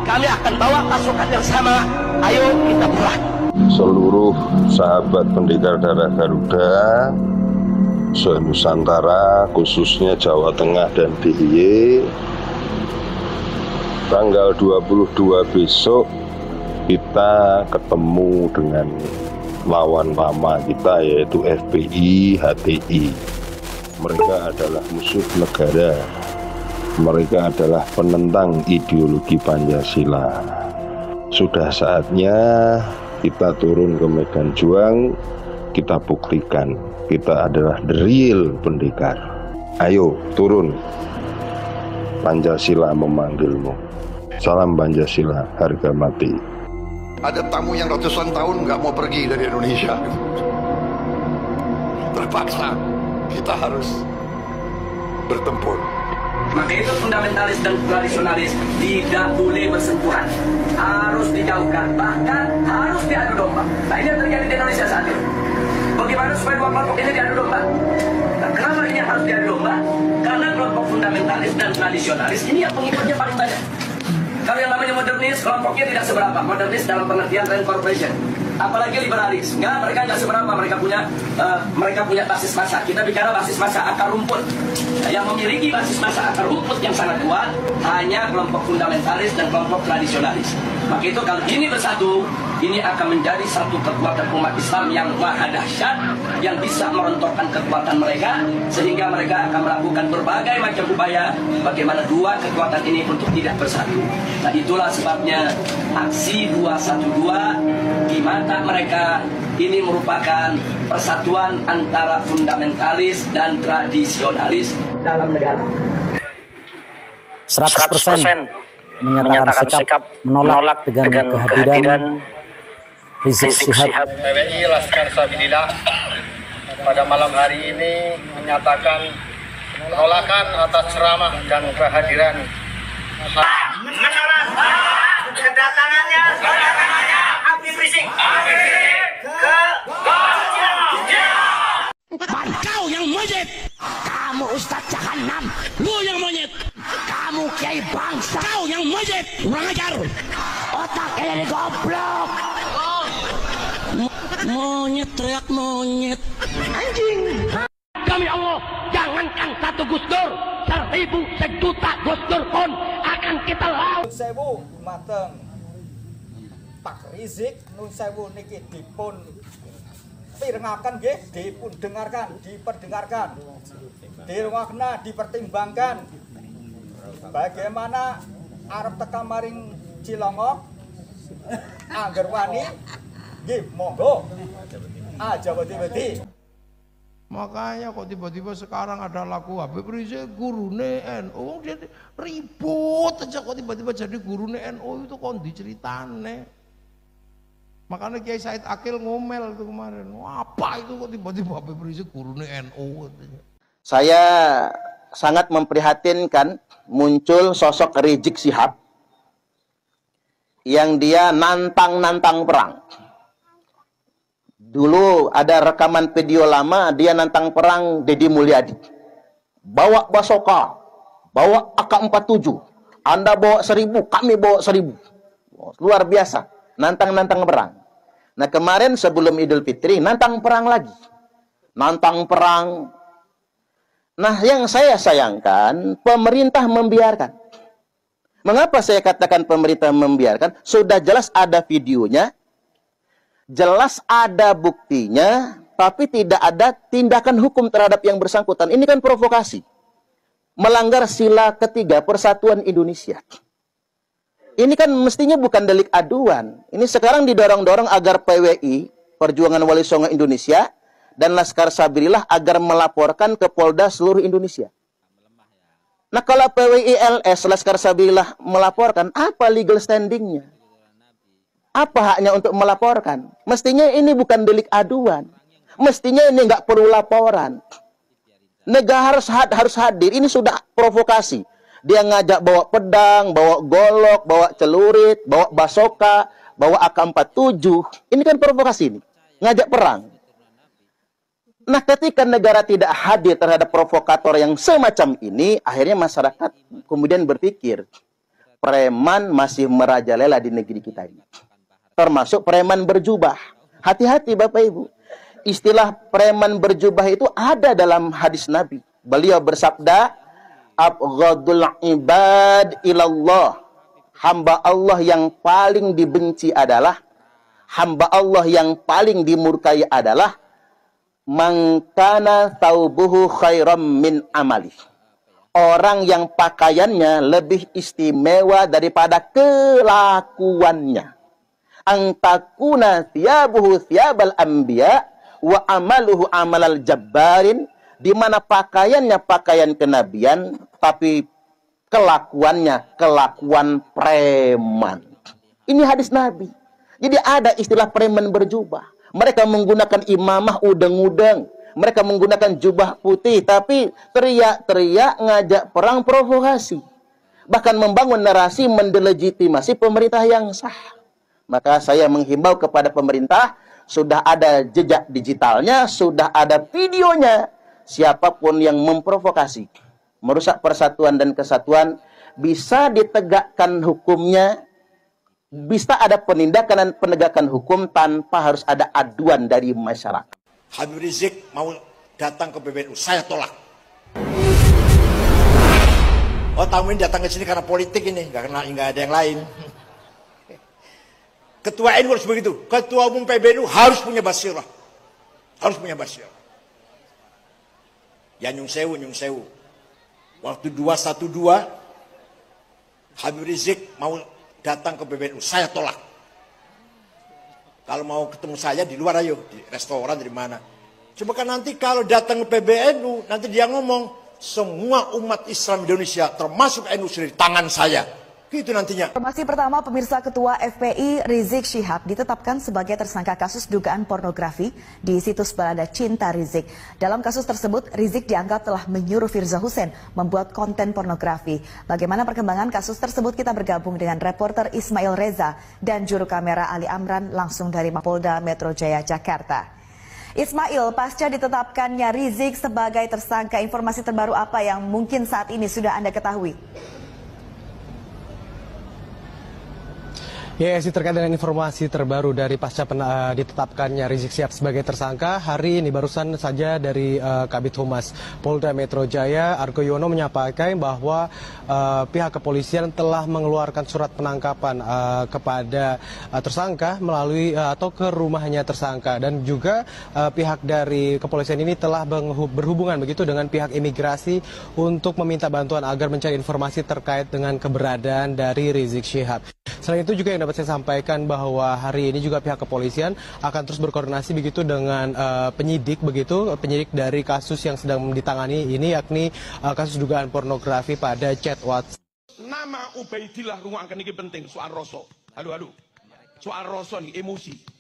kami akan bawa pasukan yang sama. Ayo kita perang. Seluruh sahabat pendekar darah Garuda se-Nusantara, khususnya Jawa Tengah dan DIY, tanggal 22 besok kita ketemu dengan lawan lama kita, yaitu FPI, HTI. Mereka adalah musuh negara, mereka adalah penentang ideologi Pancasila. Sudah saatnya kita turun ke medan juang, kita buktikan kita adalah the real pendekar. Ayo turun, Pancasila memanggilmu. Salam Pancasila, harga mati. Ada tamu yang ratusan tahun nggak mau pergi dari Indonesia. Terpaksa kita harus bertempur. Maka itu fundamentalis dan tradisionalis tidak boleh bersentuhan, harus dijauhkan, bahkan harus diadu domba. Nah, ini yang terjadi di Indonesia saat ini. Bagaimana supaya dua kelompok ini diadu domba? Nah, kenapa ini harus diadu domba? Karena kelompok fundamentalis dan tradisionalis ini yang pengikutnya paling banyak. Kalau yang namanya modernis, kelompoknya tidak seberapa. Modernis dalam pengertian reincorporation. Apalagi liberalis, mereka nggak seberapa, mereka punya basis massa. Kita bicara basis massa akar rumput. Yang memiliki basis massa akar rumput yang sangat kuat hanya kelompok fundamentalis dan kelompok tradisionalis. Maka itu kalau ini bersatu, ini akan menjadi satu kekuatan umat Islam yang maha dahsyat, yang bisa merontokkan kekuatan mereka, sehingga mereka akan melakukan berbagai macam upaya bagaimana dua kekuatan ini untuk tidak bersatu. Nah, itulah sebabnya aksi 212 di mata mereka ini merupakan persatuan antara fundamentalis dan tradisionalis dalam negara. 100% menyatakan sikap menolak dengan kehadiran Rizik Syihab. PWI Laskar Sabilillah pada malam hari ini menyatakan penolakan atas ceramah dan kehadiran menolak kedatangannya Habib Rizik ke Kau yang monyet, kamu Ustadz Jahanam. Lu yang monyet, kamu Kiai Bangsa. Kau yang monyet, kurang ajar, otaknya jadi goblok. Monyet teriak monyet, anjing. Kami Allah, jangankan satu Gus Dur, 1000 sejuta Gus Dur pun akan kita lawan. Nun sewu mateng Pak Rizik, nun sewu niki dipun pirengaken nggih, dipun dengarkan, diperdengarkan, dirungokna, dipertimbangkan. Bagaimana arep teka maring Cilongok, angger wani nggih monggo aja wedi-wedi. Makanya kok tiba-tiba sekarang ada laku Habib Rizik gurune NU, dia ribut aja kok tiba-tiba jadi gurune NU itu kok diceritane. Makanya Kiai Said Akil ngomel itu kemarin, apa itu kok tiba-tiba Habib Rizik gurune NU. Saya sangat memprihatinkan muncul sosok Rizik Syihab yang dia nantang-nantang perang. Dulu ada rekaman video lama dia nantang perang Deddy Mulyadi. Bawa basoka, bawa AK-47. Anda bawa 1000, kami bawa 1000. Luar biasa, nantang-nantang perang. Nah, kemarin sebelum Idul Fitri nantang perang lagi. Nantang perang. Nah, yang saya sayangkan pemerintah membiarkan. Mengapa saya katakan pemerintah membiarkan? Sudah jelas ada videonya, jelas ada buktinya, tapi tidak ada tindakan hukum terhadap yang bersangkutan. Ini kan provokasi. Melanggar sila ketiga Persatuan Indonesia. Ini kan mestinya bukan delik aduan. Ini sekarang didorong-dorong agar PWI, Perjuangan Wali Songo Indonesia, dan Laskar Sabilillah agar melaporkan ke Polda seluruh Indonesia. Nah, kalau PWI LS, Laskar Sabilillah melaporkan, apa legal standingnya? Apa haknya untuk melaporkan? Mestinya ini bukan delik aduan. Mestinya ini nggak perlu laporan. Negara harus hadir. Ini sudah provokasi. Dia ngajak bawa pedang, bawa golok, bawa celurit, bawa basoka, bawa AK-47. Ini kan provokasi ini. Ngajak perang. Nah, ketika negara tidak hadir terhadap provokator yang semacam ini, akhirnya masyarakat kemudian berpikir, preman masih merajalela di negeri kita ini. Termasuk preman berjubah. Hati-hati Bapak Ibu. Istilah preman berjubah itu ada dalam hadis Nabi. Beliau bersabda, abghadul ibad ilallah. Hamba Allah yang paling dibenci adalah, hamba Allah yang paling dimurkai adalah man kana thawbuhu khairam min amali. Orang yang pakaiannya lebih istimewa daripada kelakuannya. Angtakuna thiyabuhu thiyabal anbiya wa amaluhu amalal jabbarin, di mana pakaiannya pakaian kenabian tapi kelakuannya kelakuan preman. Ini hadis Nabi. Jadi ada istilah preman berjubah. Mereka menggunakan imamah udeng-udeng. Mereka menggunakan jubah putih, tapi teriak-teriak ngajak perang provokasi. Bahkan membangun narasi mendelegitimasi pemerintah yang sah. Maka saya menghimbau kepada pemerintah, sudah ada jejak digitalnya, sudah ada videonya. Siapapun yang memprovokasi, merusak persatuan dan kesatuan, bisa ditegakkan hukumnya, bisa ada penindakan dan penegakan hukum tanpa harus ada aduan dari masyarakat. Habib Rizik mau datang ke PBNU, saya tolak. Oh, tamu ini datang ke sini karena politik ini, nggak ada yang lain. Ketua NU harus begitu. Ketua umum PBNU harus punya basirah, harus punya basirah. Ya nyung sewu. Waktu 212, Habib Rizik mau datang ke PBNU, saya tolak. Kalau mau ketemu saya di luar ayo, di restoran, di mana. Cuma kan nanti kalau datang ke PBNU, nanti dia ngomong, semua umat Islam Indonesia, termasuk NU, sudah di tangan saya. Gitu nantinya. Informasi pertama, pemirsa, Ketua FPI Rizik Syihab ditetapkan sebagai tersangka kasus dugaan pornografi di situs beranda Cinta Rizik. Dalam kasus tersebut, Rizik dianggap telah menyuruh Firza Hussein membuat konten pornografi. Bagaimana perkembangan kasus tersebut, kita bergabung dengan reporter Ismail Reza dan juru kamera Ali Amran langsung dari Mapolda Metro Jaya, Jakarta. Ismail, pasca ditetapkannya Rizik sebagai tersangka, informasi terbaru apa yang mungkin saat ini sudah Anda ketahui? Ya, terkait dengan informasi terbaru dari pasca ditetapkannya Rizik Syihab sebagai tersangka, hari ini barusan saja dari Kabid Humas Polda Metro Jaya, Argo Yono, menyampaikan bahwa pihak kepolisian telah mengeluarkan surat penangkapan kepada tersangka melalui atau ke rumahnya tersangka, dan juga pihak dari kepolisian ini telah berhubungan begitu dengan pihak imigrasi untuk meminta bantuan agar mencari informasi terkait dengan keberadaan dari Rizik Syihab. Selain itu juga yang dapat saya sampaikan bahwa hari ini juga pihak kepolisian akan terus berkoordinasi begitu dengan penyidik dari kasus yang sedang ditangani ini, yakni kasus dugaan pornografi pada chat WhatsApp. Nama Ubaidillah Ruang akan ini penting soal rosok. Soal rosok nih emosi.